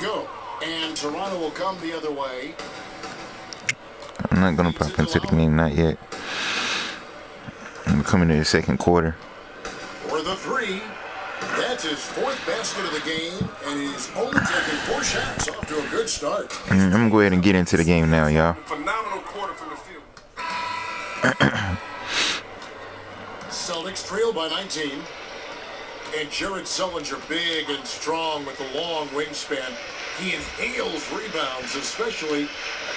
go. And Toronto will come the other way. I'm not going to pop into the game, not yet. I'm coming to the second quarter. For the three, that's his fourth basket of the game, and he's only taken 4 shots off to a good start. I'm going to go ahead and get into the game now, y'all. Phenomenal quarter from the field. Celtics trail by 19. And Jared Sullinger, big and strong with the long wingspan. He inhales rebounds, especially,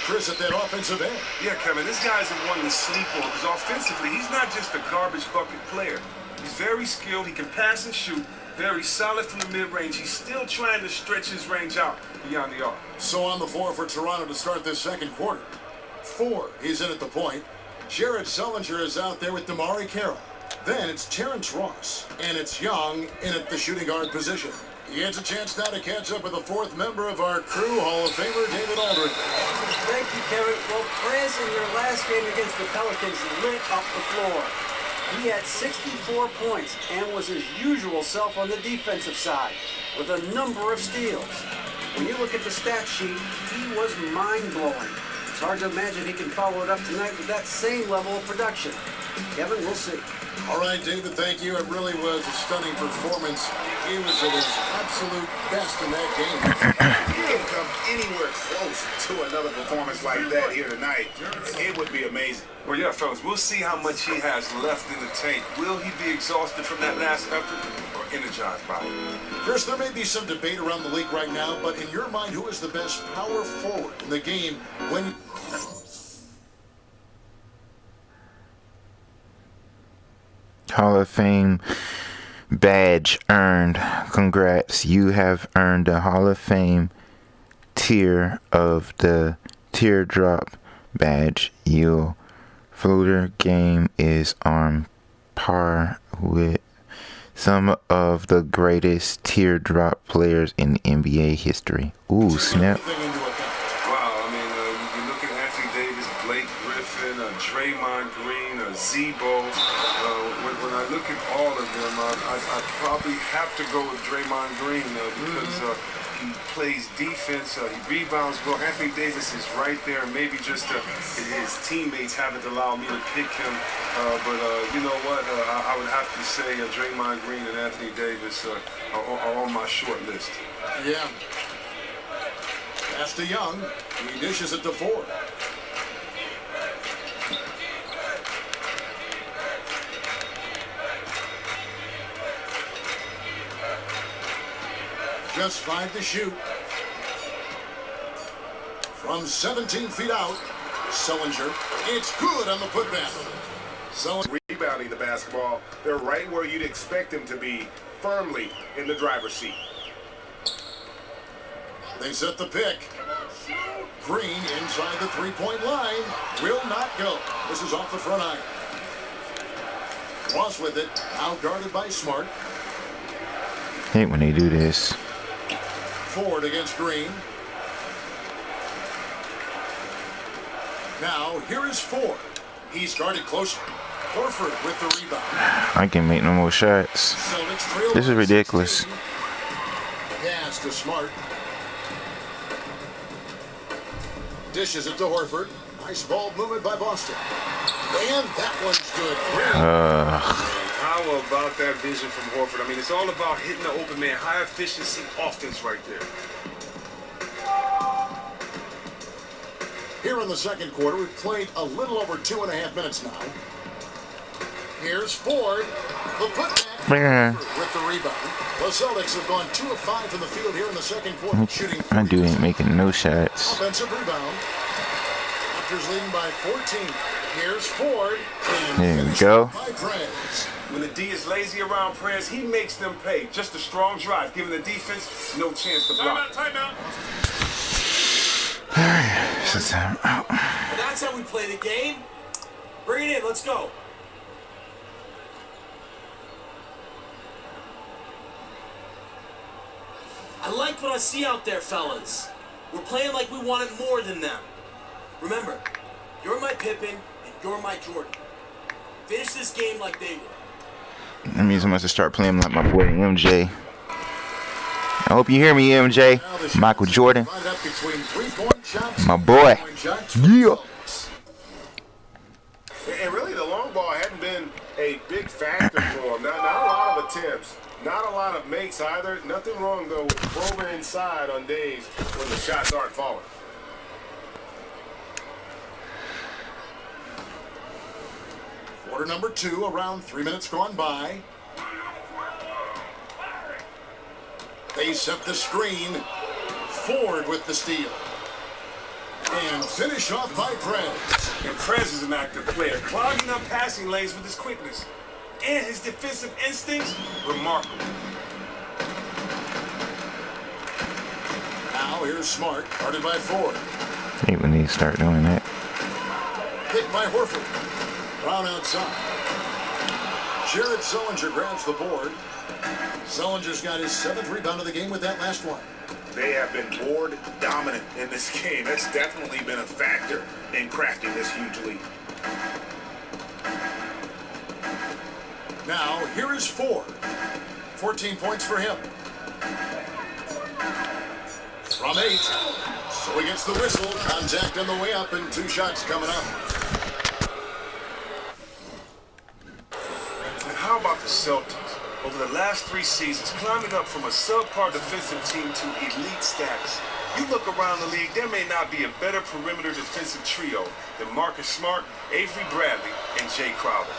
Chris, at that offensive end. Yeah, Kevin, this guy's the one to sleep on because offensively, he's not just a garbage bucket player. He's very skilled. He can pass and shoot. Very solid from the mid-range. He's still trying to stretch his range out beyond the arc. So on the floor for Toronto to start this second quarter. 4, he's in at the point. Jared Sullinger is out there with Damari Carroll. Then it's Terrence Ross, and it's Young in at the shooting guard position. He has a chance now to catch up with the 4th member of our crew, Hall of Famer David Aldridge. Thank you, Kevin. Well, Perez in their last game against the Pelicans lit up the floor. He had 64 points and was his usual self on the defensive side with a number of steals. When you look at the stat sheet, he was mind-blowing. It's hard to imagine he can follow it up tonight with that same level of production. Kevin, we'll see. All right, David, thank you. It really was a stunning performance. He was at his absolute best in that game. He didn't come anywhere close to another performance like that here tonight. It would be amazing. Well, yeah, fellas, we'll see how much he has left in the tank. Will he be exhausted from that last effort or energized by it? Chris, there may be some debate around the league right now, but in your mind, who is the best power forward in the game when... Hall of Fame badge earned. Congrats. You have earned the Hall of Fame tier of the teardrop badge. Your floater game is on par with some of the greatest teardrop players in NBA history. Ooh, snap. Wow, I mean, you look at Anthony Davis, Blake Griffin, Draymond Green, Zebo. When I look at all of them, I probably have to go with Draymond Green because he plays defense, he rebounds well. Anthony Davis is right there, and maybe just his teammates haven't allowed me to pick him. But you know what? I would have to say Draymond Green and Anthony Davis are on my short list. Yeah. Pass to Young. He dishes it to 4. Just 5 to shoot. From 17 feet out, Sullinger. It's good on the putback. Sullinger Rebounding the basketball, they're right where you'd expect them to be, firmly in the driver's seat. They set the pick. Green inside the 3-point line. Will not go. This is off the front iron. Ross with it. Now guarded by Smart. Hate when they do this. Ford against Green. Now, here is Ford. He's guarded closer. Horford with the rebound. I can't make no more shots. This is ridiculous. Pass to Smart. Dishes it to Horford. Nice ball movement by Boston. And that one's good. How about that vision from Horford? I mean, it's all about hitting the open man. High efficiency offense right there. Here in the second quarter, we've played a little over 2.5 minutes now. Here's Ford. The putback with the rebound. The Celtics have gone 2 of 5 from the field here in the second quarter. Shooting. I do ain't making no shots. Offensive rebound. Raptors leading by 14. Here's Ford. There we go. When the D is lazy around Perez, he makes them pay. Just a strong drive, giving the defense no chance to block. Timeout. This is time out. And that's how we play the game. Bring it in. Let's go. I like what I see out there, fellas. We're playing like we wanted more than them. Remember, you're my Pippen and you're my Jordan. Finish this game like they were. That means I must start playing like my boy MJ. I hope you hear me, MJ. Michael Jordan. My boy. Yeah. And really, the long ball hadn't been a big factor for him. Not a lot of attempts. Not a lot of makes either. Nothing wrong, though, with probing inside on days when the shots aren't falling. Quarter number 2, around 3 minutes gone by. They set the screen. Ford with the steal. And finish off by Prez. And Prez is an active player, clogging up passing lanes with his quickness. And his defensive instincts, remarkable. Now here's Smart, guarded by Ford. I think we need to start doing that. Picked by Horford. Brown outside. Jared Sullinger grabs the board. Sullinger's got his 7th rebound of the game with that last one. They have been board dominant in this game. That's definitely been a factor in crafting this huge lead. Now, here is Ford. 14 points for him. From 8. So he gets the whistle. Contact on the way up and 2 shots coming up. And how about the Celtics? Over the last 3 seasons, climbing up from a subpar defensive team to elite status. You look around the league, there may not be a better perimeter defensive trio than Marcus Smart, Avery Bradley, and Jay Crowder.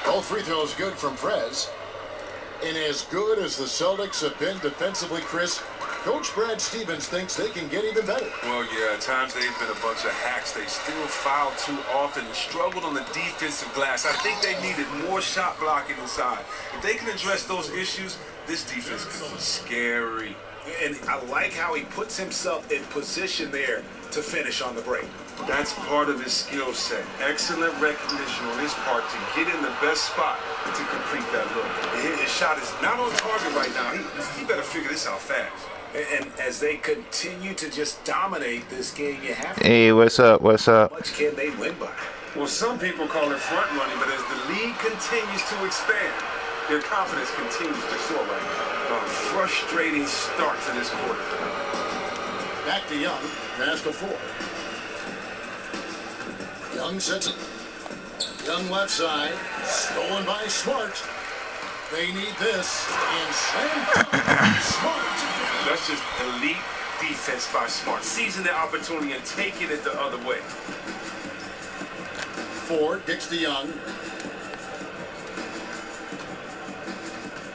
All free throws good from Prez. And as good as the Celtics have been defensively, Chris, Coach Brad Stevens thinks they can get even better. Well, yeah, at times they've been a bunch of hacks. They still foul too often and struggled on the defensive glass. I think they needed more shot blocking inside. If they can address those issues, this defense could be scary. And I like how he puts himself in position there to finish on the break. That's part of his skill set. Excellent recognition on his part to get in the best spot to complete that look. His shot is not on target right now. He better figure this out fast. And as they continue to just dominate this game, you have to... Hey, what's up? What's up? How much can they win by? Well, some people call it front running, but as the league continues to expand, their confidence continues to soar right now. A frustrating start to this quarter. Back to Young. Pass to Ford. Young sets it. Young left side. Stolen by Smart. They need this. And slam Smart. That's just elite defense by Smart. Seizing the opportunity and taking it the other way. Ford kicks to Young.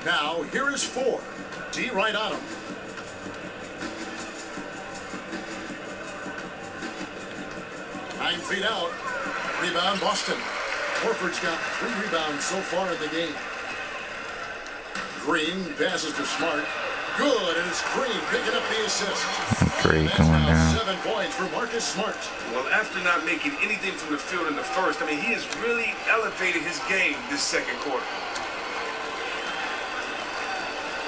Now, here is Ford. D right on him. Nine feet out. Rebound, Boston. Horford's got 3 rebounds so far in the game. Green passes to Smart. Good, and it's Green picking up the assist. Great going down. 7 points for Marcus Smart. Well, after not making anything from the field in the first, I mean, he has really elevated his game this second quarter.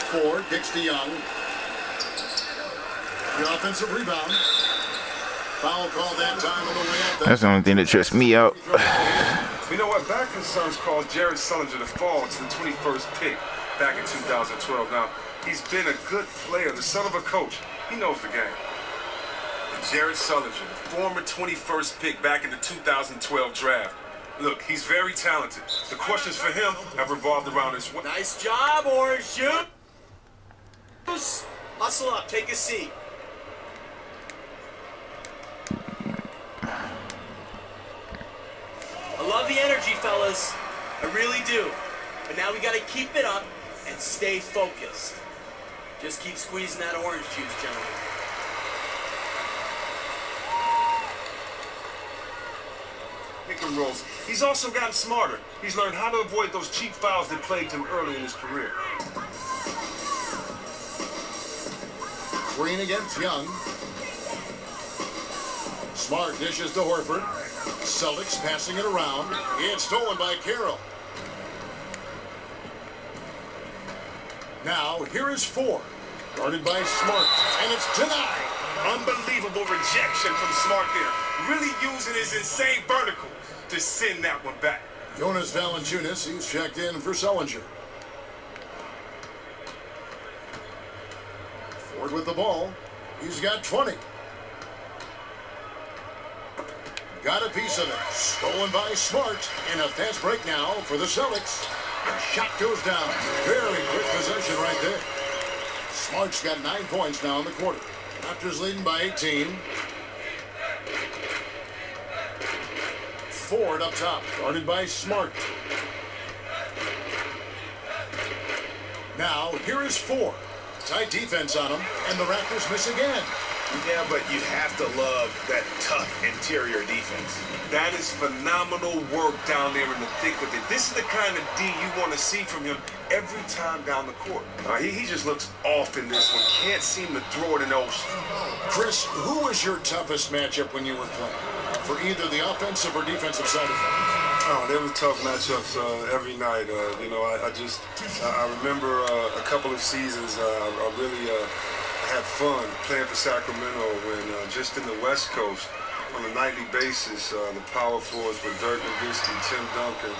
Ford kicks to Young. The offensive rebound. Foul call that time on the way up. That's the only thing that trips me out. You know what? Back concerns called Jared Sullinger to fall to the 21st pick back in 2012. Now, he's been a good player, the son of a coach. He knows the game. And Jared Sullinger, the former 21st pick back in the 2012 draft. Look, he's very talented. The questions for him have revolved around his... Nice job, Orange Juice. Muscle up, take a seat. I love the energy, fellas. I really do. But now we got to keep it up and stay focused. Just keep squeezing that orange juice, gentlemen. Pick and rolls. He's also gotten smarter. He's learned how to avoid those cheap fouls that plagued him early in his career. Green against Young. Smart dishes to Horford. Celtics passing it around. It's stolen by Carroll. Now, here is Ford. Guarded by Smart. And it's denied. Unbelievable rejection from Smart there. Really using his insane vertical to send that one back. Jonas Valanciunas, he's checked in for Sullinger. Ford with the ball. He's got 20. Got a piece of it. Stolen by Smart. And a fast break now for the Celtics. The shot goes down. Very quick possession right there. Smart's got 9 points now in the quarter. Raptors leading by 18. Ford up top. Guarded by Smart. Now, here is Ford. Tight defense on him, and the Raptors miss again. Yeah, but you have to love that tough interior defense. That is phenomenal work down there in the thick of it. This is the kind of D you want to see from him every time down the court. He just looks off in this one. Can't seem to throw it in those. Chris, who was your toughest matchup when you were playing? For either the offensive or defensive side of things? Oh, they were tough matchups every night. I remember a couple of seasons I really had fun playing for Sacramento when just in the West Coast on a nightly basis, the power forwards were Dirk Nowitzki, Tim Duncan,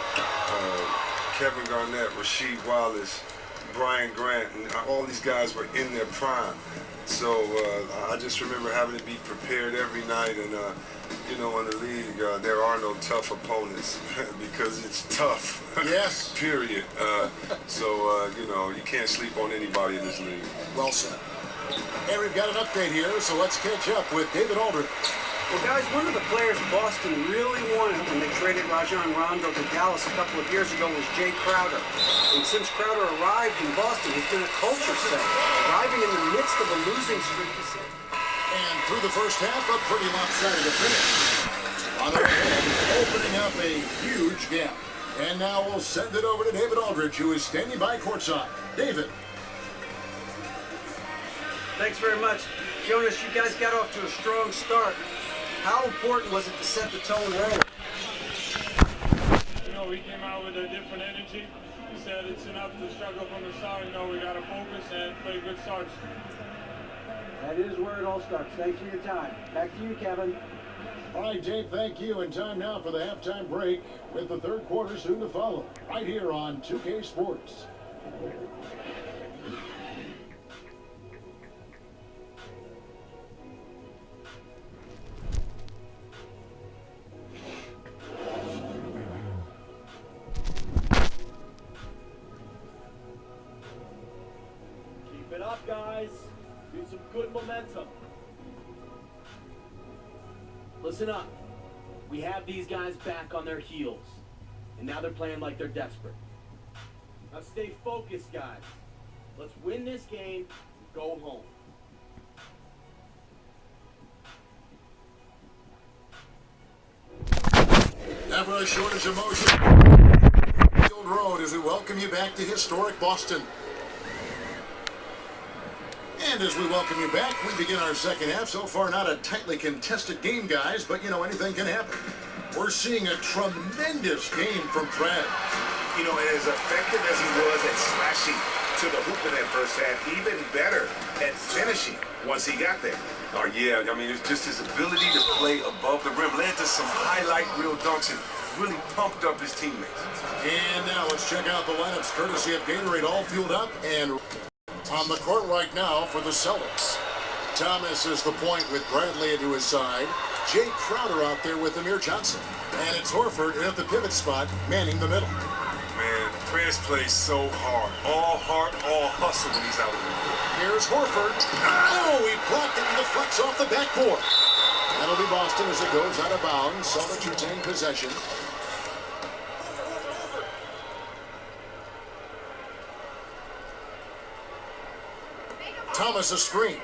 Kevin Garnett, Rasheed Wallace, Brian Grant, and all these guys were in their prime. So I just remember having to be prepared every night, and in the league there are no tough opponents because it's tough. Yes. Period. You can't sleep on anybody in this league. Well said. And we've got an update here, so let's catch up with David Aldridge. Well, guys, one of the players Boston really wanted when they traded Rajon Rondo to Dallas a couple of years ago was Jay Crowder. And since Crowder arrived in Boston, he's been a culture set, arriving in the midst of a losing streak. And through the first half, a pretty lopsided finish. On the other hand, opening up a huge gap. And now we'll send it over to David Aldridge, who is standing by courtside. David. Thanks very much. Jonas, you guys got off to a strong start. How important was it to set the tone early? We came out with a different energy. We said it's enough to struggle from the start. We got to focus and play good starts. That is where it all starts. Thanks for your time. Back to you, Kevin. All right, Dave, thank you. And time now for the halftime break with the third quarter soon to follow. Right here on 2K Sports. Keep it up, guys. Need some good momentum. Listen up. We have these guys back on their heels. And now they're playing like they're desperate. Now stay focused, guys. Let's win this game and go home. Never a shortage of motion. Field Road as we welcome you back to historic Boston. And as we welcome you back, we begin our second half. So far, not a tightly contested game, guys, but, anything can happen. We're seeing a tremendous game from Brad. As effective as he was at slashing to the hoop in that first half, even better at finishing once he got there. Oh, yeah. It's just his ability to play above the rim. Led to some highlight reel dunks and really pumped up his teammates. And now let's check out the lineups courtesy of Gatorade, all fueled up and on the court right now for the Celtics. Thomas is the point with Bradley to his side. Jay Crowder out there with Amir Johnson. And it's Horford at the pivot spot, manning the middle. Man, Prince plays so hard. All heart, all hustle when he's out there. Here's Horford. Oh, he blocked it and deflects off the backboard. That'll be Boston as it goes out of bounds. Celtics retain possession. Thomas a screen.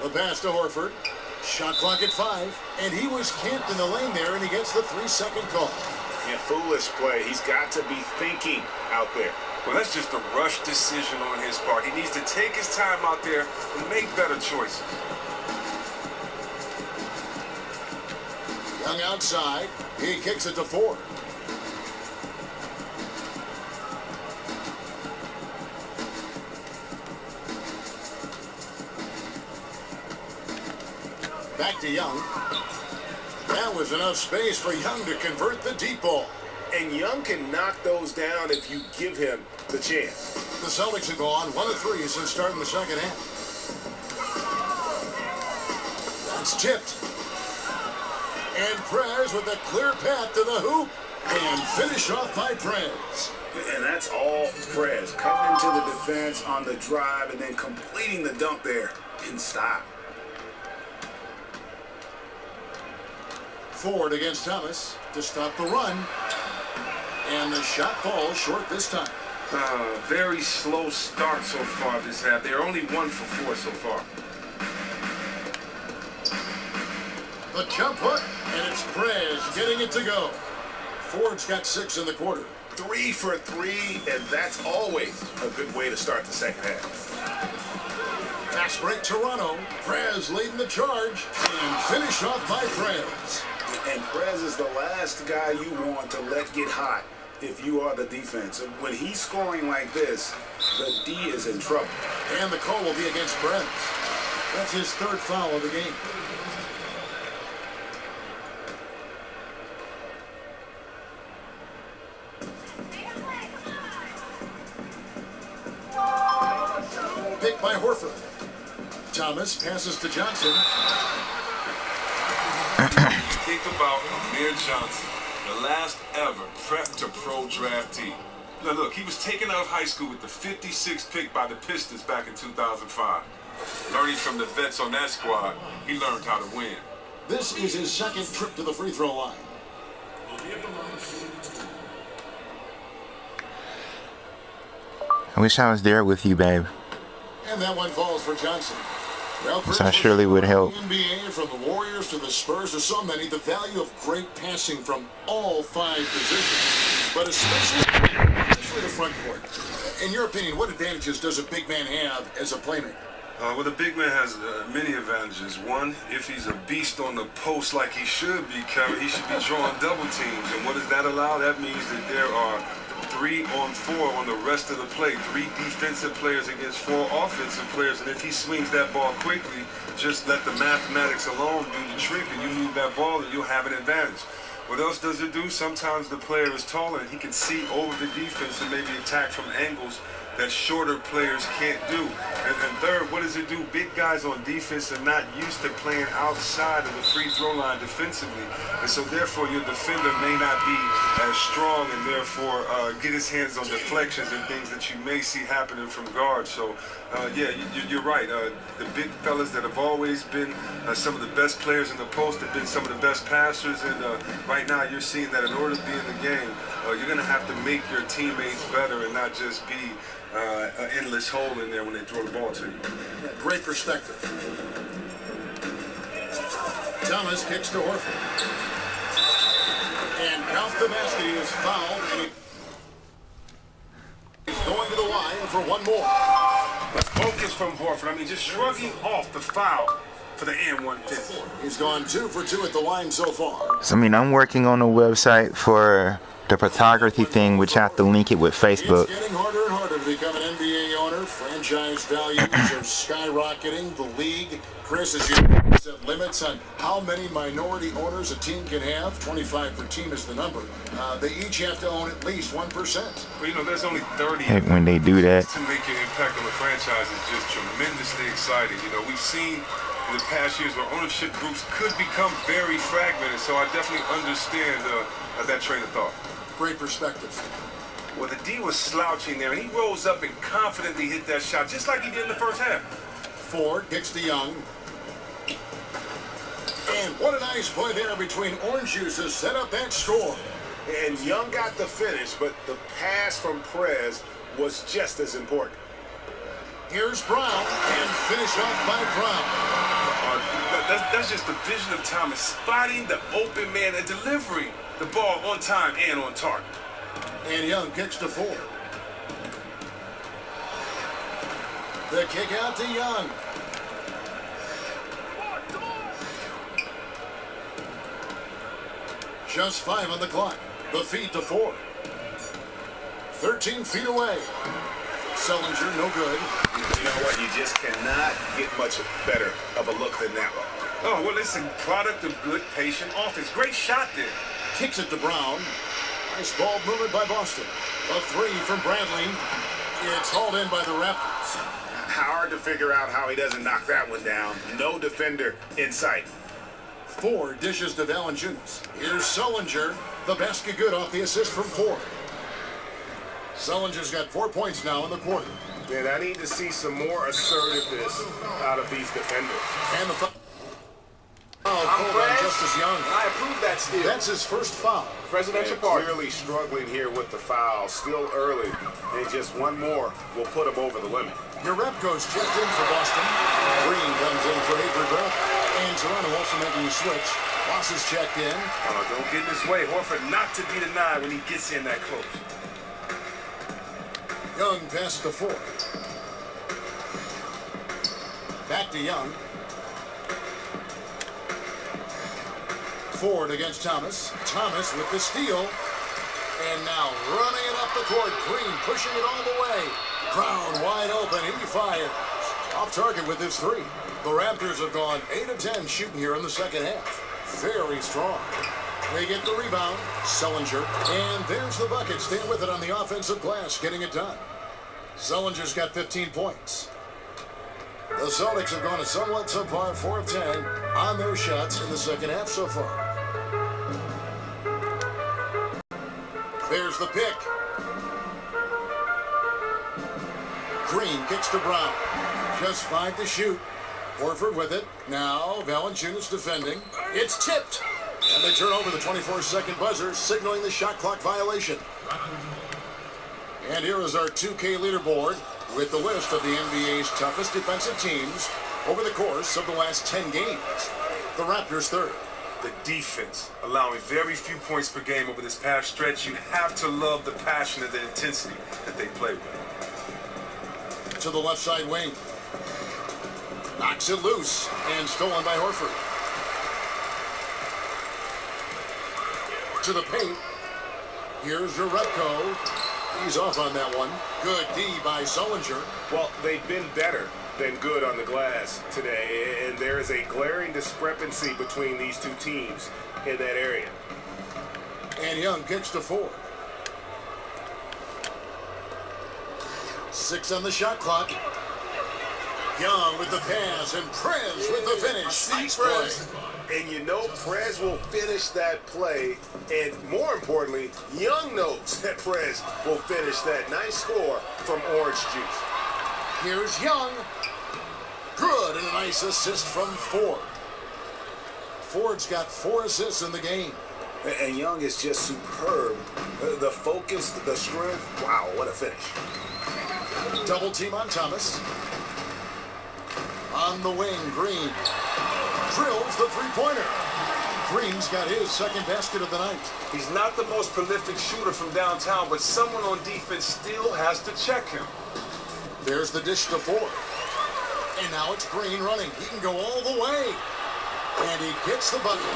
The pass to Horford. Shot clock at 5. And he was camped in the lane there, and he gets the 3-second call. Yeah, foolish play. He's got to be thinking out there. Well, that's just a rush decision on his part. He needs to take his time out there and make better choices. Young outside. He kicks it to Ford. Back to Young. That was enough space for Young to convert the deep ball. And Young can knock those down if you give him the chance. The Celtics have gone 1 of 3 since starting the second half. That's tipped. And Prez with a clear path to the hoop. And finish off by Prez. And that's all Prez. Coming into the defense on the drive and then completing the dunk there in style. Ford against Thomas to stop the run. And the shot falls short this time. Very slow start so far this half. They're only 1 for 4 so far. The jump hook, and it's Prez getting it to go. Ford's got 6 in the quarter. 3 for 3, and that's always a good way to start the second half. Fast break Toronto. Prez leading the charge, and finish off by Prez. And Prez is the last guy you want to let get hot if you are the defense. When he's scoring like this, the D is in trouble. And the call will be against Prez. That's his 3rd foul of the game. Picked by Horford. Thomas passes to Johnson. Think about Amir Johnson, the last ever prep to pro draftee. Now look, he was taken out of high school with the 56th pick by the Pistons back in 2005. Learning from the vets on that squad, he learned how to win. This is his 2nd trip to the free throw line. I wish I was there with you, babe. And that one falls for Johnson. Well, So I surely would help. NBA, from the Warriors to the Spurs to so many, the value of great passing from all 5 positions, but especially the front court. In your opinion, what advantages does a big man have as a playmaker? Well, the big man has many advantages. One, if he's a beast on the post like he should be, Kerry, he should be drawing double teams. And what does that allow? That means that there are 3 on 4 on the rest of the play. 3 defensive players against 4 offensive players. And if he swings that ball quickly, just let the mathematics alone do the trick, and you move that ball and you'll have an advantage. What else does it do? Sometimes the player is taller and he can see over the defense and maybe attack from angles that shorter players can't do. And third, what does it do? Big guys on defense are not used to playing outside of the free throw line defensively. And so therefore your defender may not be as strong and therefore get his hands on deflections and things that you may see happening from guards. So yeah, you're right. The big fellas that have always been some of the best players in the post have been some of the best passers. And right now you're seeing that in order to be in the game, you're going to have to make your teammates better and not just be an endless hole in there when they throw the ball to you. Yeah, great perspective. Thomas kicks to Horford. And off the basket, he is fouled. And he's going to the line for one more. But focus from Horford. I mean, just shrugging off the foul for the and-one finish. He's gone 2 for 2 at the line so far. So, I mean, I'm working on a website for the photography thing, which I have to link it with Facebook. It's getting harder and harder to become an NBA owner. Franchise values are skyrocketing. The league, Chris, as you set limits on how many minority owners a team can have. 25 per team is the number. They each have to own at least 1%. Well, you know, there's only 30. Heck, when they do that. To make an impact on the franchise is just tremendously exciting. You know, we've seen in the past years where ownership groups could become very fragmented. So I definitely understand that train of thought. Great perspective. Well, the D was slouching there, and he rose up and confidently hit that shot, just like he did in the first half. Ford kicks to Young. And what a nice play there between Orange Juice to set up that score. And Young got the finish, but the pass from Prez was just as important. Here's Brown, and finish off by Brown. That's just the vision of Thomas, spotting the open man and delivering the ball on time and on target. And Young kicks to Ford. The kick out to Young. Just 5 on the clock. The feed to Ford. 13 feet away. Sellinger, no good. You know what? You just cannot get much better of a look than that one. Oh, well, it's a product of good, patient offense. Great shot there. Kicks it to Brown. Nice ball movement by Boston. A 3 from Bradley. It's hauled in by the Raptors. Hard to figure out how he doesn't knock that one down. No defender in sight. Ford dishes to Valanciunas. Here's Sullinger. The basket good off the assist from Ford. Sullinger's got 4 points now in the quarter. Man, I need to see some more assertiveness out of these defenders. And the foul called on Justice Young. I approve that steal. That's his first foul. Presidential party. Clearly struggling here with the foul. Still early. And just one more will put him over the limit. Urepko's checked in for Boston. Green comes in for Avery Brett. And Toronto also making a switch. Ross is checked in. Don't get in his way. Horford not to be denied when he gets in that close. Young passes to Ford. Back to Young. Ford against Thomas. Thomas with the steal. And now running it up the court. Green pushing it all the way. Brown wide open. He fires. Off target with his three. The Raptors have gone 8 of 10 shooting here in the second half. Very strong. They get the rebound. Sullinger. And there's the bucket. Staying with it on the offensive glass. Getting it done. Sullinger's got 15 points. The Celtics have gone a somewhat subpar 4 of 10 on their shots in the second half so far. There's the pick. Green kicks to Brown. Just 5 to shoot. Horford with it. Now Valanciunas defending. It's tipped. And they turn over the 24-second buzzer, signaling the shot clock violation. And here is our 2K leaderboard with the list of the NBA's toughest defensive teams over the course of the last 10 games. The Raptors third. The defense, allowing very few points per game over this past stretch. You have to love the passion and the intensity that they play with. To the left side wing. Knocks it loose and stolen by Horford. To the paint. Here's Urepko. He's off on that one. Good D by Sullinger. Well, they've been better than good on the glass today, and there is a glaring discrepancy between these two teams in that area. And Young kicks to Ford. 6 on the shot clock. Young with the pass and Prez with the finish. Nice play. And you know Prez will finish that play. And more importantly, Young knows that Prez will finish that. Nice score from Orange Juice. Here's Young. Good, and a nice assist from Ford. Ford's got 4 assists in the game. And Young is just superb. The focus, the strength. Wow, what a finish. Double team on Thomas. On the wing, Green drills the three-pointer. Green's got his second basket of the night. He's not the most prolific shooter from downtown, but someone on defense still has to check him. There's the dish to Ford. And now it's Green running. He can go all the way. And he gets the bucket.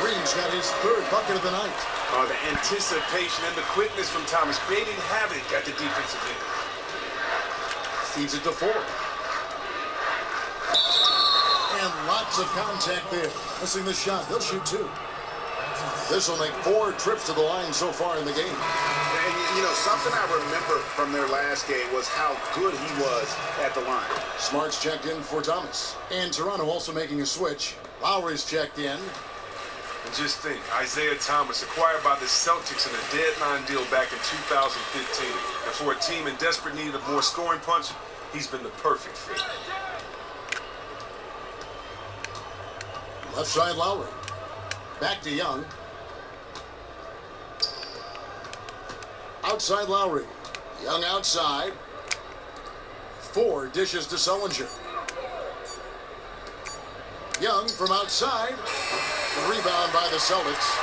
Green's got his third bucket of the night. The anticipation and the quickness from Thomas creating havoc at the defensive end. Feeds it to Ford. And lots of contact there. Missing the shot. He'll shoot 2. This will make 4 trips to the line so far in the game. And, you know, something I remember from their last game was how good he was at the line. Smart's checked in for Thomas. And Toronto also making a switch. Lowry's checked in. And just think, Isaiah Thomas acquired by the Celtics in a deadline deal back in 2015. And for a team in desperate need of more scoring punch, he's been the perfect fit. Left side Lowry. Back to Young. Outside Lowry. Young outside. Ford dishes to Sullinger. Young from outside. Rebound by the Celtics.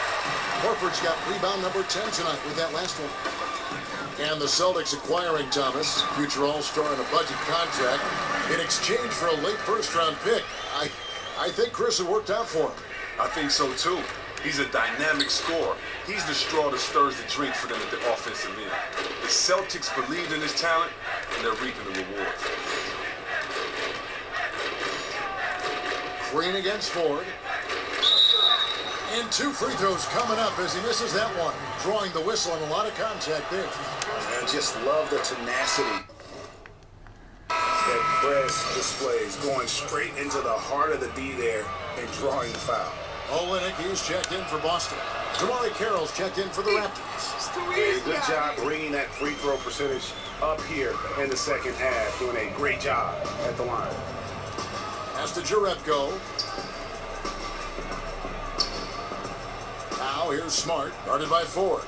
Horford's got rebound number 10 tonight with that last one. And the Celtics acquiring Thomas, future All-Star on a budget contract, in exchange for a late first-round pick. I think Chris, it worked out for him. I think so, too. He's a dynamic scorer. He's the straw that stirs the drink for them at the offensive end. The Celtics believed in his talent, and they're reaping the rewards. Green against Ford. And 2 free throws coming up as he misses that one. Drawing the whistle and a lot of contact there. And I just love the tenacity that Prez displays, going straight into the heart of the D there and drawing the foul. Olenek, he's checked in for Boston. Damari Carroll's checked in for the Raptors. Hey, good job bringing that free throw percentage up here in the second half. Doing a great job at the line. Pass to Jerebko. Now here's Smart, guarded by Ford.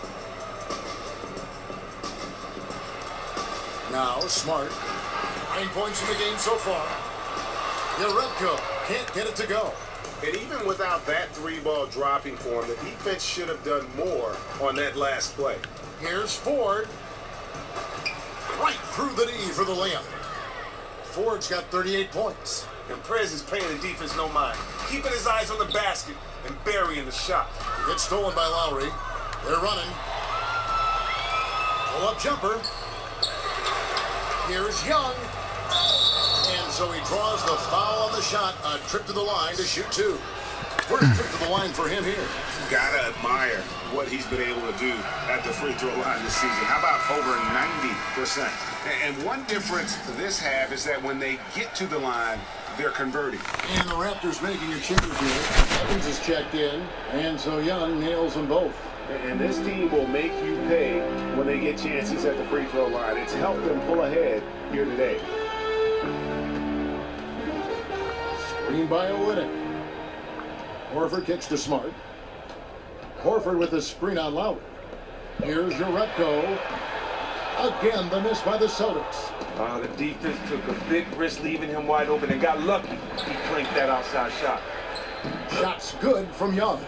Now Smart. 9 points in the game so far. Jerebko can't get it to go. And even without that three ball dropping for him, the defense should have done more on that last play. Here's Ford. Right through the knee for the layup. Ford's got 38 points. And Prez is paying the defense no mind, keeping his eyes on the basket and burying the shot. It's stolen by Lowry. They're running. Pull-up jumper. Here's Young. And so he draws the foul on the shot. A trip to the line to shoot two. First trip to the line for him here. Gotta admire what he's been able to do at the free throw line this season. How about over 90%? And one difference this half is that when they get to the line, they're converting. And the Raptors making a change here. Evans is checked in, and so Young nails them both. And this team will make you pay when they get chances at the free throw line. It's helped them pull ahead here today. Screen by Olenek. Horford kicks to Smart. Horford with the screen on Lowry. Here's Jerebko. Again, the miss by the Celtics. The defense took a big risk leaving him wide open and got lucky. He clanked that outside shot. Shots good from Young.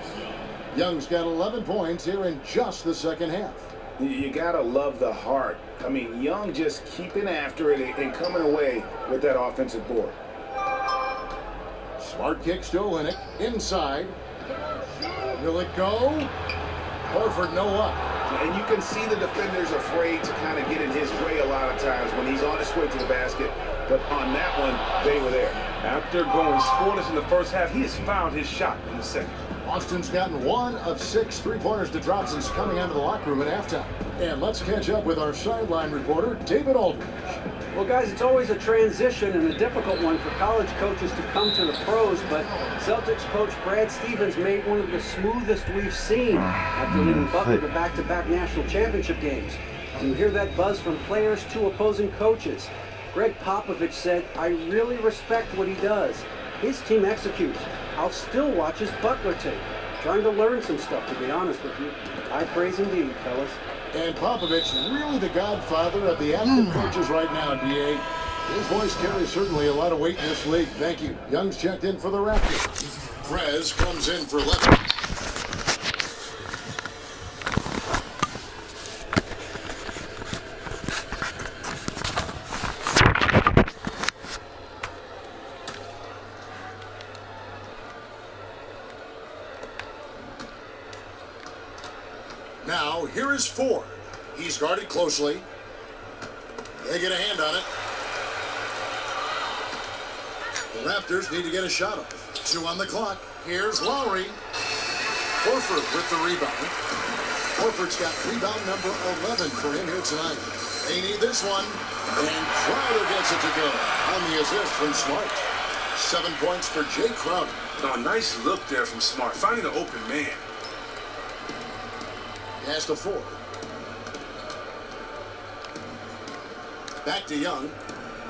Young's got 11 points here in just the second half. You gotta love the heart. I mean, Young just keeping after it and coming away with that offensive board. Smart kicks to Olenek. Inside. Will it go? Horford no up. And you can see the defenders afraid to kind of get in his way a lot of times when he's on his way to the basket. But on that one, they were there. After going scoreless in the first half, he has found his shot in the second. Boston's gotten 1 of 6 three-pointers to drop since coming out of the locker room at halftime. And let's catch up with our sideline reporter, David Aldridge. Well, guys, it's always a transition and a difficult one for college coaches to come to the pros, but Celtics coach Brad Stevens made one of the smoothest we've seen after leading Butler to back-to-back national championship games. You hear that buzz from players to opposing coaches. Greg Popovich said, "I really respect what he does. His team executes. I'll still watch his Butler tape. Trying to learn some stuff, to be honest with you. High praise indeed, fellas." And Popovich, really the godfather of the active coaches right now, DA. His voice carries certainly a lot of weight in this league. Thank you. Young's checked in for the Raptors. Prez comes in for Levin. Now, here is Ford. He's guarded closely. They get a hand on it. The Raptors need to get a shot off. 2 on the clock. Here's Lowry. Horford with the rebound. Horford's got rebound number 11 for him here tonight. They need this one. And Crowder gets it to go on the assist from Smart. 7 points for Jay Crowder. Oh, nice look there from Smart, finding an open man. Pass to Ford. Back to Young.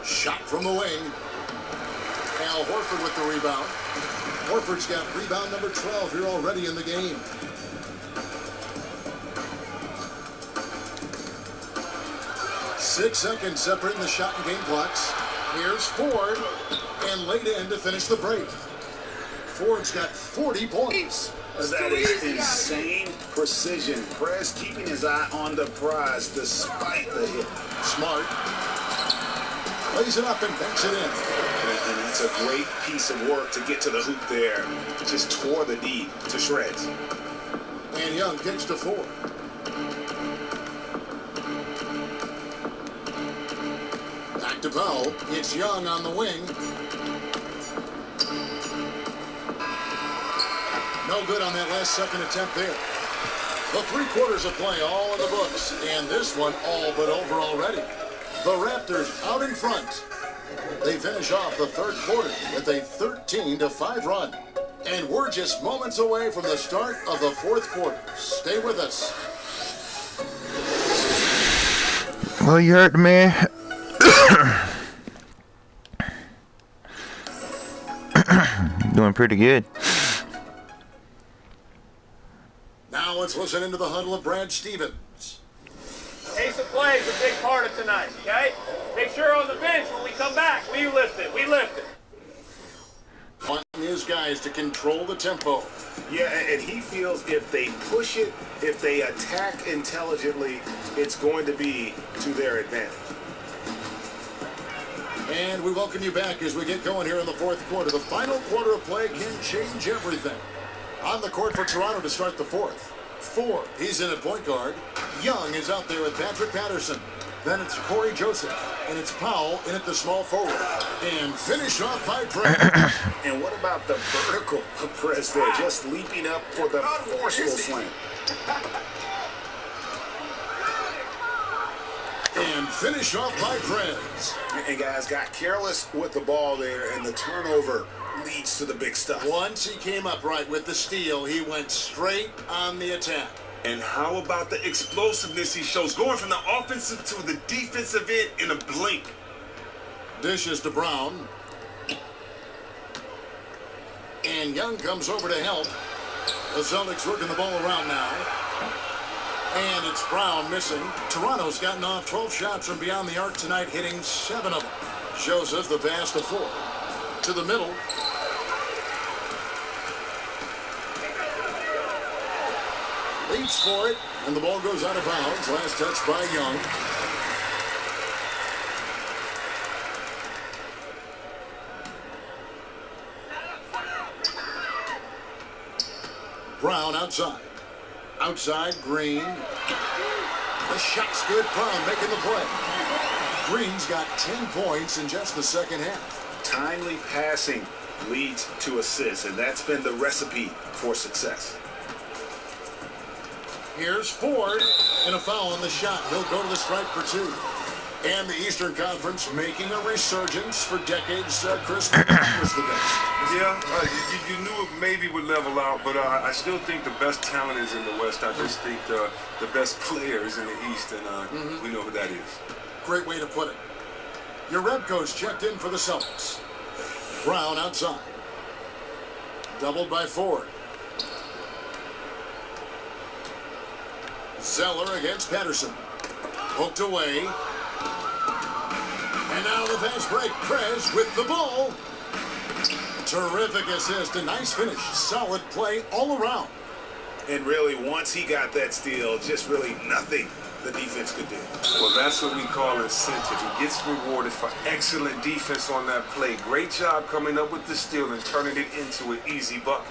Shot from the wing. Al Horford with the rebound. Horford's got rebound number 12 here already in the game. Six seconds separating the shot and game clocks. Here's Ford. And laid in to finish the break. Ford's got 40 points. That is insane precision. Prez keeping his eye on the prize despite the hit. Smart. Lays it up and banks it in. And that's a great piece of work to get to the hoop there. Just tore the D to shreds. And Young kicks to Ford. Back to Powell. It's Young on the wing. No good on that last second attempt there. The 3 quarters of play all in the books, and this one all but over already. The Raptors out in front. They finish off the 3rd quarter with a 13-5 run. And we're just moments away from the start of the 4th quarter. Stay with us. Well, you heard the man. Doing pretty good. Now let's listen into the huddle of Brad Stevens. Pace of play is a big part of tonight, okay? Make sure on the bench when we come back, we lift it. We lift it. Wanting his guys to control the tempo. Yeah, and he feels if they push it, if they attack intelligently, it's going to be to their advantage. And we welcome you back as we get going here in the 4th quarter. The final quarter of play can change everything. On the court for Toronto to start the 4th. Ford, he's in at point guard. Young is out there with Patrick Patterson. Then it's Corey Joseph. And it's Powell in at the small forward. And finish off by Brett. And what about the vertical press there? Just leaping up for the forceful slam. And finish off by Prez. And guys got careless with the ball there, and the turnover leads to the big stuff. Once he came up right with the steal, he went straight on the attack. And how about the explosiveness he shows, going from the offensive to the defensive end in a blink? Dishes to Brown. And Young comes over to help. The Celtics working the ball around now. And it's Brown missing. Toronto's gotten off 12 shots from beyond the arc tonight, hitting 7 of them. Joseph, the pass to Ford. To the middle. Leaps for it, and the ball goes out of bounds. Last touch by Young. Brown outside. Outside, Green. The shot's good. Brown making the play. Green's got 10 points in just the second half. Timely passing leads to assists, and that's been the recipe for success. Here's Ford, and a foul on the shot. He'll go to the stripe for 2. And the Eastern Conference making a resurgence for decades. Chris was the best. Yeah, you knew it maybe would level out, but I still think the best talent is in the West. I just think the best player is in the East, and we know who that is. Great way to put it. Your Red Coast checked in for the Celtics. Brown outside. Doubled by Ford. Zeller against Patterson. Poked away. And now the fast break. Prez with the ball. Terrific assist. A nice finish. Solid play all around. And really, once he got that steal, just really nothing the defense could do. Well, that's what we call incentive. He gets rewarded for excellent defense on that play. Great job coming up with the steal and turning it into an easy bucket.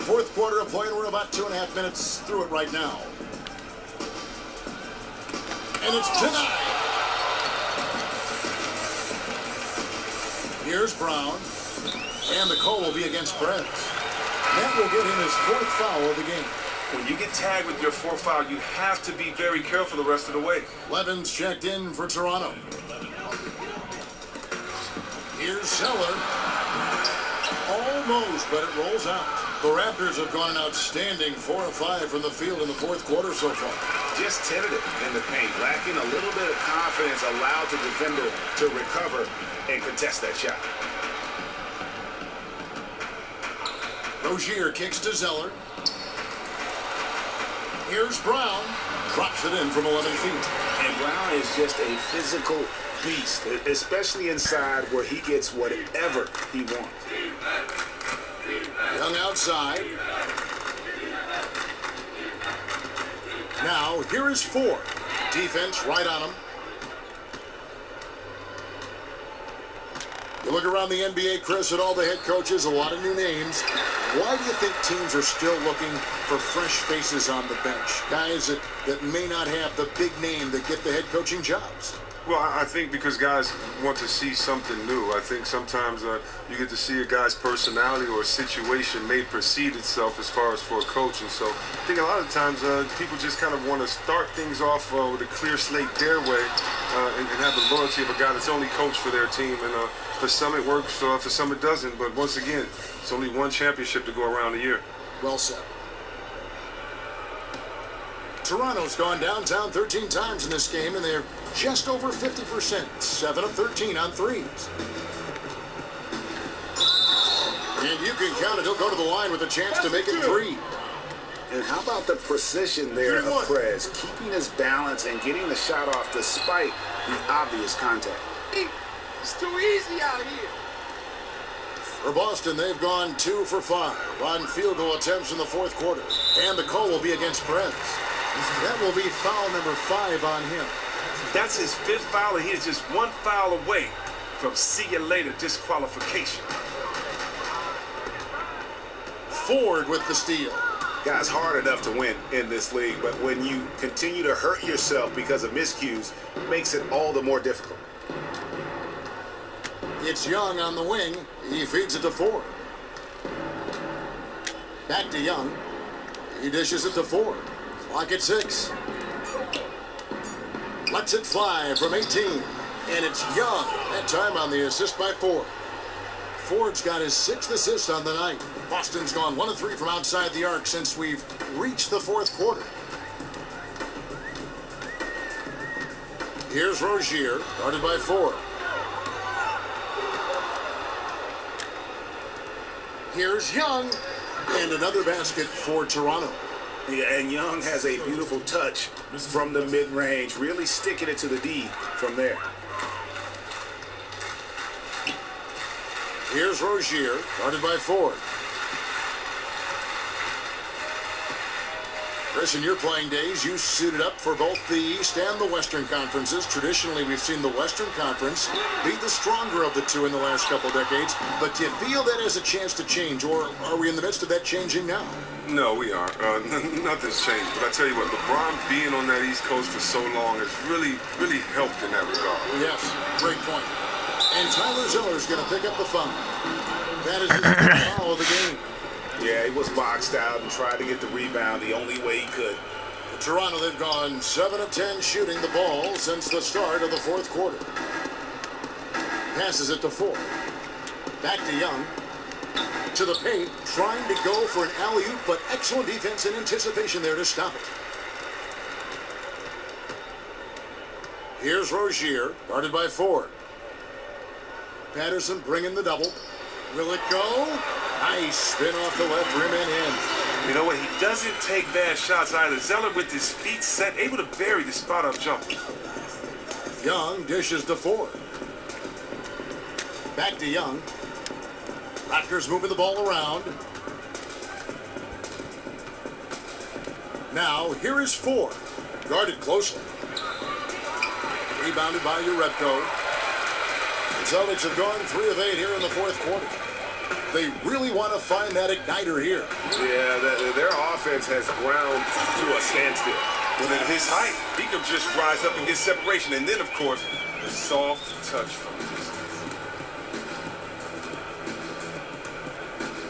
Fourth quarter of play, and we're about 2.5 minutes through it right now. And it's tonight. Here's Brown. And the call will be against Perez. That will get him his 4th foul of the game. When you get tagged with your 4th foul, you have to be very careful the rest of the way. Levin's checked in for Toronto. Here's Zeller. Almost, but it rolls out. The Raptors have gone an outstanding 4 of 5 from the field in the 4th quarter so far. Just tentative in the paint, lacking a little bit of confidence, allowed the defender to recover and contest that shot. Rozier kicks to Zeller. Here's Brown. Drops it in from 11 feet. And Brown is just a physical beast, especially inside where he gets whatever he wants. Young outside. Now, here is Ford. Defense right on him. You look around the NBA, Chris, at all the head coaches, a lot of new names. Why do you think teams are still looking for fresh faces on the bench? Guys that may not have the big name that get the head coaching jobs. Well, I think because guys want to see something new. I think sometimes you get to see a guy's personality or a situation may precede itself as far as for a coach. And so I think a lot of times people just kind of want to start things off with a clear slate their way and have the loyalty of a guy that's only coached for their team. And for some it works, for some it doesn't. But once again, it's only one championship to go around a year. Well said. Toronto's gone downtown 13 times in this game, and they're just over 50%, 7 of 13 on threes. And you can count it. He'll go to the line with a chance to make it 3. And how about the precision there of Prez, keeping his balance and getting the shot off despite the obvious contact. It's too easy out here. For Boston, they've gone 2 for 5 on field goal attempts in the fourth quarter. And the call will be against Prez. That will be foul number 5 on him. That's his 5th foul, and he is just 1 foul away from see you later disqualification. Ford with the steal. Guys, hard enough to win in this league, but when you continue to hurt yourself because of miscues, it makes it all the more difficult. It's Young on the wing. He feeds it to Ford. Back to Young. He dishes it to Ford. Clock at 6. Lets it fly from 18. And it's Young. That time on the assist by Ford. Ford's got his 6th assist on the night. Boston's gone 1 of 3 from outside the arc since we've reached the fourth quarter. Here's Rozier, guarded by Ford. Here's Young. And another basket for Toronto. Yeah, and Young has a beautiful touch from the mid-range, really sticking it to the D from there. Here's Rozier, guarded by Ford. Chris, in your playing days, you suited up for both the East and the Western Conferences. Traditionally, we've seen the Western Conference be the stronger of the two in the last couple decades. But do you feel that has a chance to change, or are we in the midst of that changing now? No, we aren't. Nothing's changed. But I tell you what, LeBron being on that East Coast for so long has really helped in that regard. Yes, great point. And Tyler Zeller's going to pick up the foul. That is his first foul of the game. Yeah, he was boxed out and tried to get the rebound the only way he could. For Toronto, they've gone 7 of 10 shooting the ball since the start of the fourth quarter. Passes it to Ford. Back to Young. To the paint, trying to go for an alley-oop, but excellent defense and anticipation there to stop it. Here's Rozier, guarded by Ford. Patterson bringing the double. Will it go? Nice spin off the left rim and in. You know what? He doesn't take bad shots either. Zeller with his feet set, able to bury the spot-up jumper. Young dishes to Ford. Back to Young. Raptors moving the ball around. Now, here is Ford. Guarded closely. Rebounded by Urepko. The Celtics have gone 3 of 8 here in the fourth quarter. They really want to find that igniter here. Yeah, their offense has ground to a standstill. Well, at his height, he can just rise up and get separation. And then, of course, the soft touch from distance.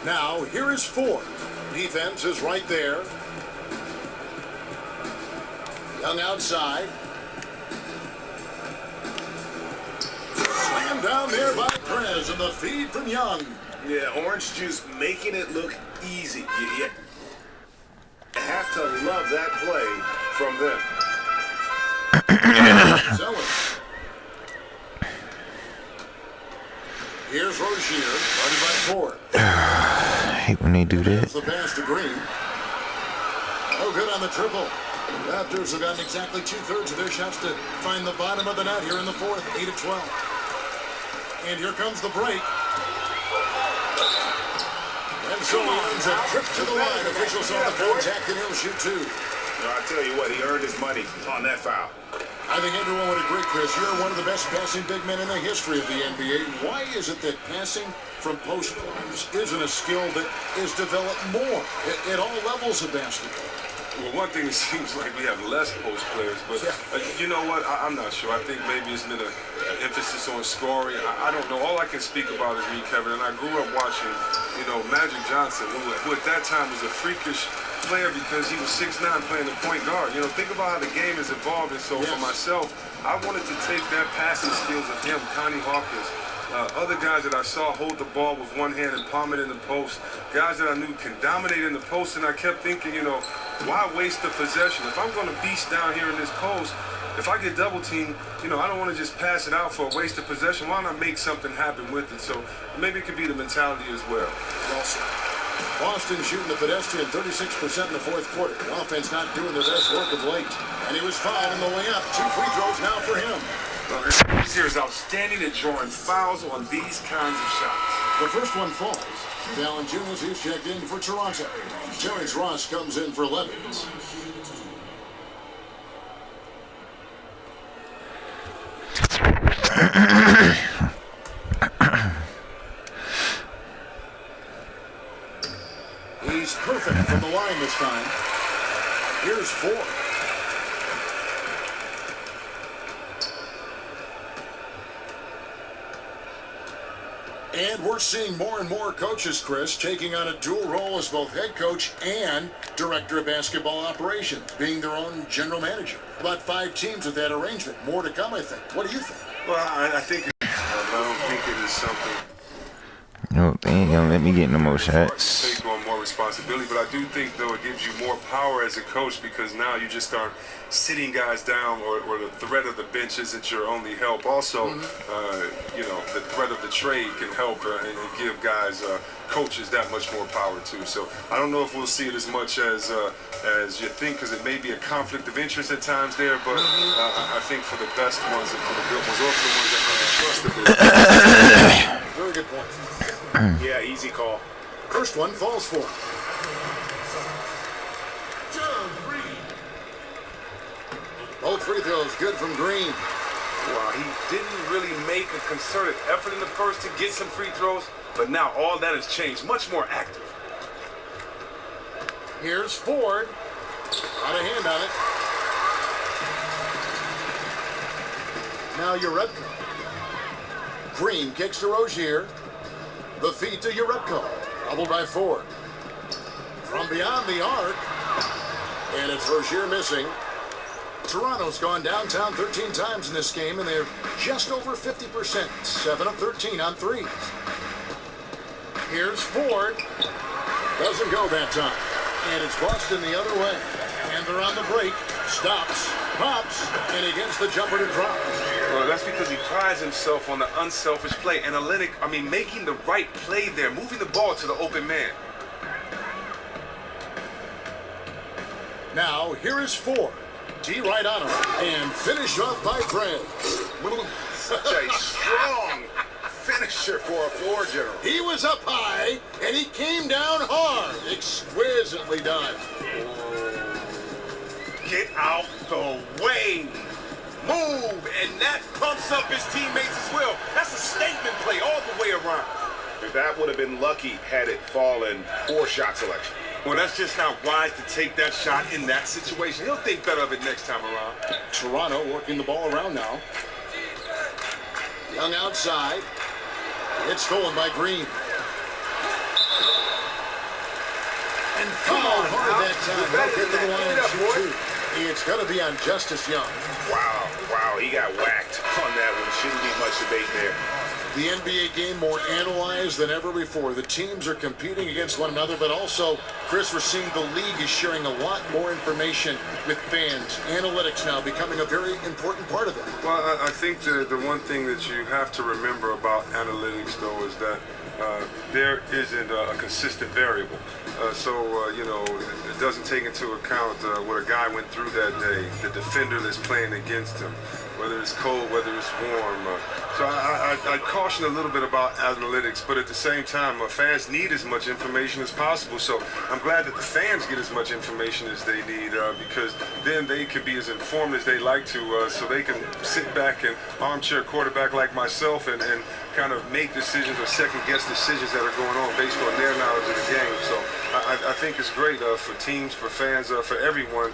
Now, here is Ford. Defense is right there. Young outside. Slammed down there by Prez, and the feed from Young. Yeah, orange juice making it look easy. You have to love that play from them. Here's Rozier, guarded by Ford. I hate when they do that. The pass to Green. No good on the triple. The Raptors have gotten exactly 2/3 of their shots to find the bottom of the net here in the fourth, 8 of 12. And here comes the break. And so he earns a trip to the line. Officials saw the contact, and he'll shoot 2. I'll tell you what, he earned his money on that foul. I think everyone would agree, Chris. You're one of the best passing big men in the history of the NBA. Why is it that passing from post players isn't a skill that is developed more at all levels of basketball? Well, one thing, it seems like we have less post players, but you know what? I'm not sure. I think maybe it's been an emphasis on scoring. I don't know. All I can speak about is me, Kevin, and I grew up watching, you know, Magic Johnson, who at that time was a freakish player because he was 6'9", playing the point guard. You know, think about how the game has evolved, and so for myself, I wanted to take that passing skills of him, Connie Hawkins, other guys that I saw hold the ball with one hand and palm it in the post, guys that I knew can dominate in the post, and I kept thinking, you know, why waste the possession? If I'm going to beast down here in this post, if I get double teamed, you know, I don't want to just pass it out for a waste of possession. Why not make something happen with it? So maybe it could be the mentality as well. Boston shooting the pedestrian 36% in the fourth quarter. The offense not doing their best work of late. And he was fouled on the way up. 2 free throws now for him. This here is outstanding at drawing fouls on these kinds of shots. The first one falls. Valanciunas is checked in for Toronto. Terrence Ross comes in for Levens. He's perfect from the line this time. Here's 4. And we're seeing more and more coaches, Chris, taking on a dual role as both head coach and director of basketball operations, being their own general manager. About 5 teams with that arrangement. More to come, I think. What do you think? Well, I think I don't think it is something. No, they ain't gonna let me get no more shots. Take on more responsibility, but I do think, though, it gives you more power as a coach because now you just aren't sitting guys down, or the threat of the bench isn't your only help. Also, you know, the threat of the trade can help and give guys, coaches, that much more power too. So I don't know if we'll see it as much as you think, because it may be a conflict of interest at times there. But I think for the best ones and for the good ones, also the ones that earn the trust of it. Very good point. Yeah, easy call. First one falls for him. Both free throws good from Green. Well, he didn't really make a concerted effort in the first to get some free throws, but now all that has changed. Much more active. Here's Ford. Got a hand on it. Now Urebko. Green kicks to Rozier. The feed to Urebko. Doubled by Ford. From beyond the arc. And it's Rozier missing. Toronto's gone downtown 13 times in this game, and they're just over 50%. 7 of 13 on threes. Here's Ford. Doesn't go that time. And it's Boston the other way. And they're on the break. Stops, pops, and he gets the jumper to drop. Well, that's because he prides himself on the unselfish play. Making the right play there, moving the ball to the open man. Now, here is Ford. T right on him, and finished off by Fred. Such a strong finisher for a floor general. He was up high, and he came down hard. Exquisitely done. Get out the way. Move, and that pumps up his teammates as well. That's a statement play all the way around. That would have been lucky had it fallen for shot selection. Well, that's just not wise to take that shot in that situation. He'll think better of it next time around. Toronto working the ball around now. Young outside. It's stolen by Green. And fouled hard that time. They'll get to the line and shoot 2. It's going to be on Justice Young. Wow, he got whacked on that one. Shouldn't be much debate there. The NBA game more analyzed than ever before. The teams are competing against one another, but also, Chris, we're seeing the league is sharing a lot more information with fans. Analytics now becoming a very important part of it. Well, I think the one thing that you have to remember about analytics, though, is that there isn't a consistent variable. You know, it doesn't take into account what a guy went through that day, the defender that's playing against him, whether it's cold, whether it's warm. So I caution a little bit about analytics, but at the same time, fans need as much information as possible. So I'm glad that the fans get as much information as they need, because then they can be as informed as they like to, so they can sit back and armchair quarterback like myself and kind of make decisions or second-guess decisions that are going on based on their knowledge of the game. So I think it's great for teams, for fans, for everyone,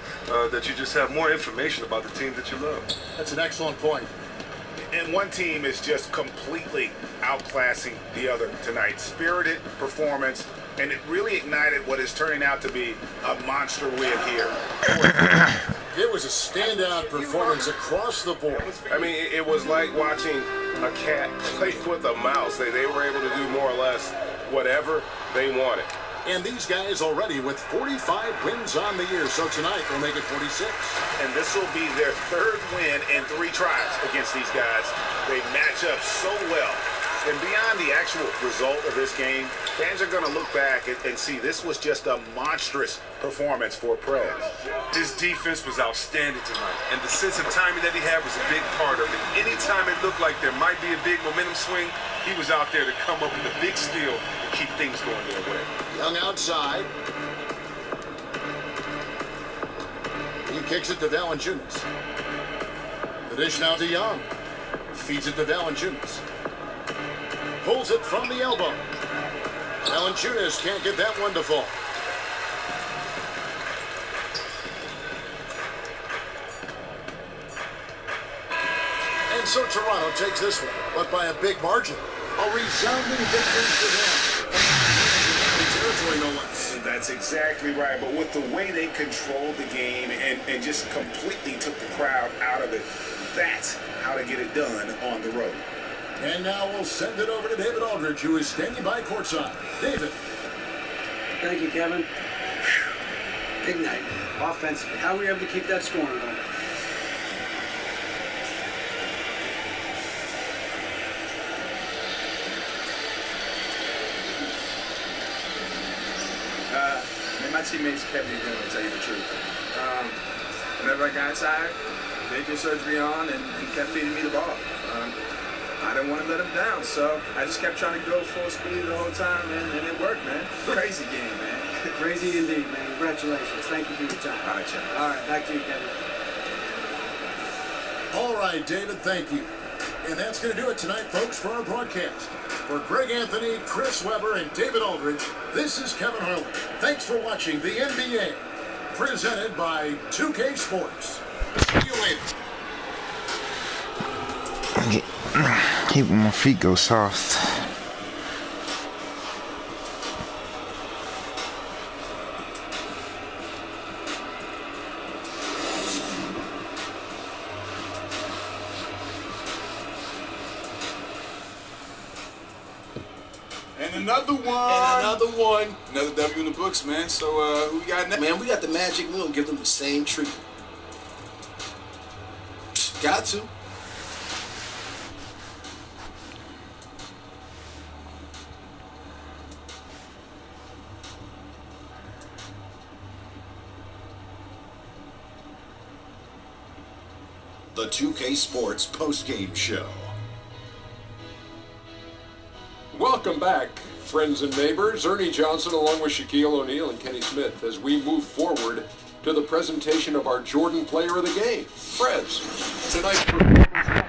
that you just have more information about the team that you love. That's an excellent point. And one team is just completely outclassing the other tonight. Spirited performance, and it really ignited what is turning out to be a monster win here. It was a standout performance across the board. I mean, it was like watching a cat play with a mouse. They were able to do more or less whatever they wanted. And these guys already with 45 wins on the year, so tonight they'll make it 46. And this will be their third win in 3 tries against these guys. They match up so well. And beyond the actual result of this game, fans are going to look back and see this was just a monstrous performance for Prez. His defense was outstanding tonight, and the sense of timing that he had was a big part of it. Anytime it looked like there might be a big momentum swing, he was out there to come up with a big steal and keep things going their way. Young outside. He kicks it to Valanciunas. The dish now to Young. Feeds it to Valanciunas. Pulls it from the elbow. Valanciunas can't get that one to fall. And so Toronto takes this one, but by a big margin. A resounding victory for them. Territory, no less. That's exactly right. But with the way they controlled the game and just completely took the crowd out of it, that's how to get it done on the road. And now we'll send it over to David Aldridge, who is standing by courtside. David. Thank you, Kevin. Big night. Offensively. How were we able to keep that scoring going? My teammates kept me going, to tell you the truth. Whenever I got tired, they did surgery on and kept feeding me the ball. I didn't want to let them down, so I just kept trying to go full speed the whole time, and it worked, man. Crazy game, man. Crazy indeed, man. Congratulations. Thank you for your time. All right, Chuck. All right, back to you, Kevin. All right, David, thank you. And that's going to do it tonight, folks, for our broadcast. For Greg Anthony, Chris Webber, and David Aldridge, this is Kevin Harlan. Thanks for watching the NBA, presented by 2K Sports. See you later. Keep my feet go soft. Another one. Another W in the books, man. So, who we got next? Man, we got the Magic. We're going to give them the same treatment. Got to. The 2K Sports postgame show. Welcome back, friends and neighbors. Ernie Johnson along with Shaquille O'Neal and Kenny Smith as we move forward to the presentation of our Jordan Player of the Game, Prez. Tonight's performance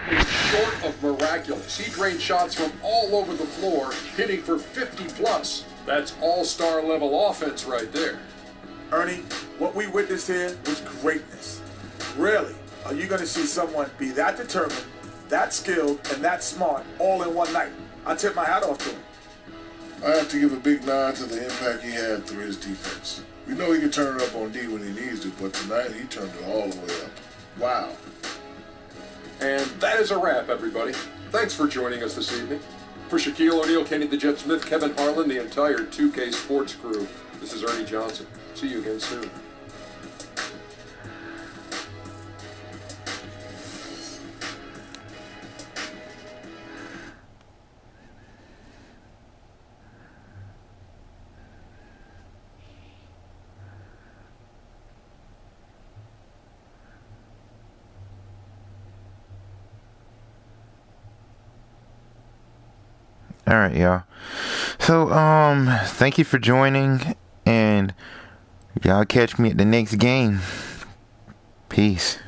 nothing short of miraculous. He drained shots from all over the floor, hitting for 50+. That's all-star level offense right there. Ernie, what we witnessed here was greatness. Rarely are you going to see someone be that determined, that skilled, and that smart all in one night. I tip my hat off to him. I have to give a big nod to the impact he had through his defense. We know he can turn it up on D when he needs to, but tonight he turned it all the way up. Wow. And that is a wrap, everybody. Thanks for joining us this evening. For Shaquille O'Neal, Kenny the Jet Smith, Kevin Harlan, the entire 2K Sports crew, this is Ernie Johnson. See you again soon. All right, y'all. So, thank you for joining, and y'all catch me at the next game. Peace.